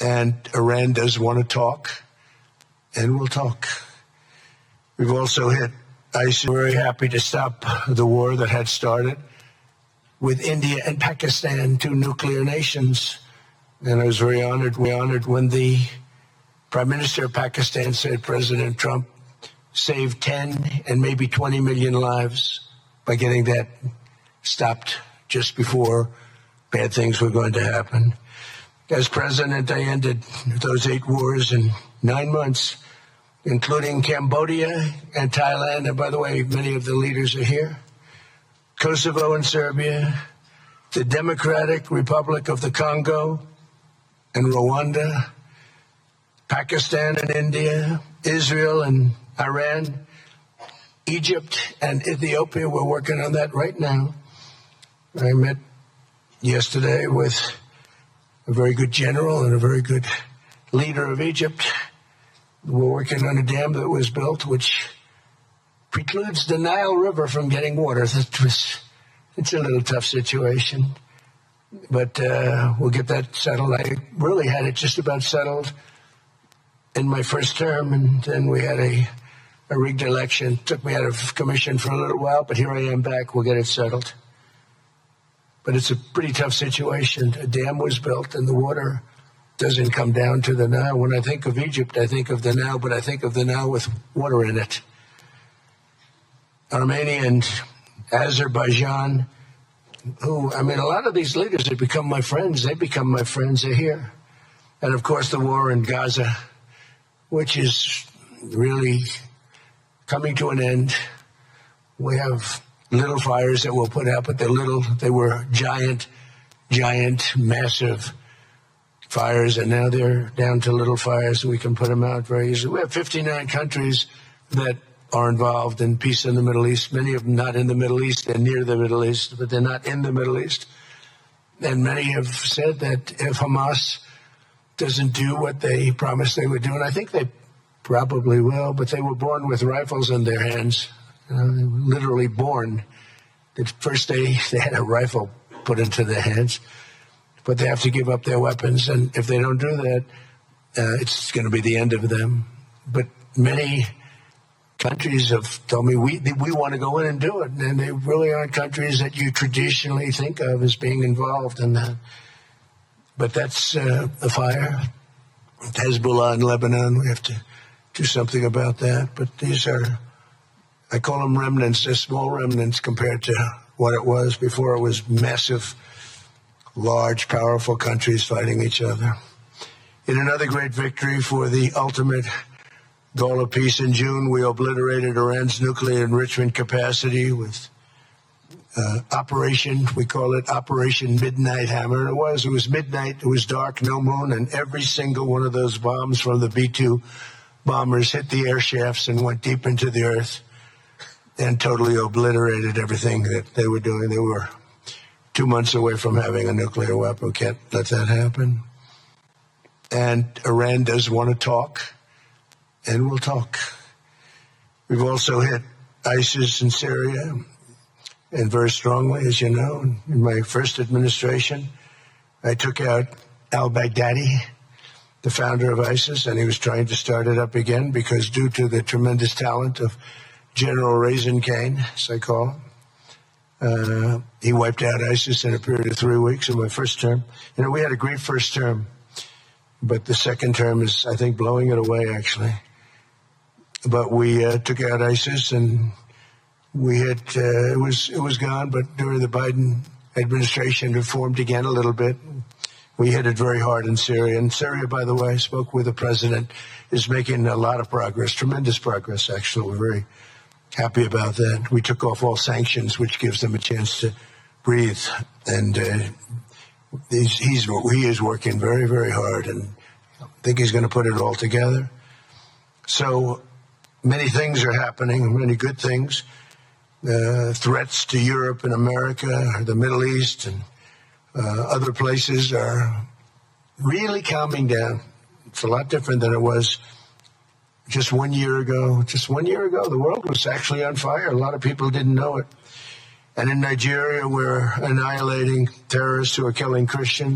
And Iran does want to talk, and we'll talk. We've also hit ISIS. We're very happy to stop the war that had started with India and Pakistan, two nuclear nations. And I was very honored when the Prime Minister of Pakistan said President Trump saved 10 and maybe 20 million lives by getting that stopped just before bad things were going to happen. As president, I ended those 8 wars in 9 months, including Cambodia and Thailand. And by the way, many of the leaders are here. Kosovo and Serbia, the Democratic Republic of the Congo and Rwanda, Pakistan and India, Israel and Iran, Egypt and Ethiopia. We're working on that right now. I met yesterday with a very good general and a very good leader of Egypt. We're working on a dam that was built, which precludes the Nile River from getting water. It's a little tough situation, but we'll get that settled. I really had it just about settled in my first term, and then we had a rigged election. Took me out of commission for a little while, but here I am back. We'll get it settled. But it's a pretty tough situation. A dam was built, and the water doesn't come down to the Nile. When I think of Egypt, I think of the Nile, but I think of the Nile with water in it. Armenia and Azerbaijan, a lot of these leaders have become my friends. They become my friends. They're here. And, of course, the war in Gaza, which is really coming to an end. We have little fires that we'll put out, but they're little. They were giant, massive fires, and now they're down to little fires. We can put them out very easily. We have 59 countries that are involved in peace in the Middle East, many of them not in the Middle East. They're near the Middle East, but they're not in the Middle East. And many have said that if Hamas doesn't do what they promised they would do, and I think they probably will, but they were born with rifles in their hands. They were literally born. The first day they had a rifle put into their hands, but they have to give up their weapons. And if they don't do that, it's going to be the end of them. But many countries have told me we want to go in and do it. And they really aren't countries that you traditionally think of as being involved in that. But that's a fire. Hezbollah in Lebanon, we have to do something about that. But these are, I call them remnants. They're small remnants compared to what it was before. It was massive, large, powerful countries fighting each other. In another great victory for the ultimate goal of peace in June, we obliterated Iran's nuclear enrichment capacity with Operation, we call it Operation Midnight Hammer. And it was midnight, it was dark, no moon, and every single one of those bombs from the B-2 bombers hit the air shafts and went deep into the earth and totally obliterated everything that they were doing. They were 2 months away from having a nuclear weapon. We can't let that happen. And Iran does want to talk, and we'll talk. We've also hit ISIS in Syria, and very strongly, as you know. In my first administration, I took out al-Baghdadi, the founder of ISIS, and he was trying to start it up again because due to the tremendous talent of General Raisin Kane, as I call him, he wiped out ISIS in a period of 3 weeks in my first term. You know, we had a great first term, but the second term is, I think, blowing it away, actually. But we took out ISIS, and we had it was gone. But during the Biden administration, it formed again a little bit. We hit it very hard in Syria. And Syria, by the way, I spoke with the president, is making a lot of progress, tremendous progress, actually. We're very happy about that. We took off all sanctions, which gives them a chance to breathe. And he is working very, very hard, and I think he's going to put it all together. So many things are happening, many good things. Threats to Europe and America, the Middle East, and other places are really calming down. It's a lot different than it was just 1 year ago. Just 1 year ago, the world was actually on fire. A lot of people didn't know it. And in Nigeria, we're annihilating terrorists who are killing Christians.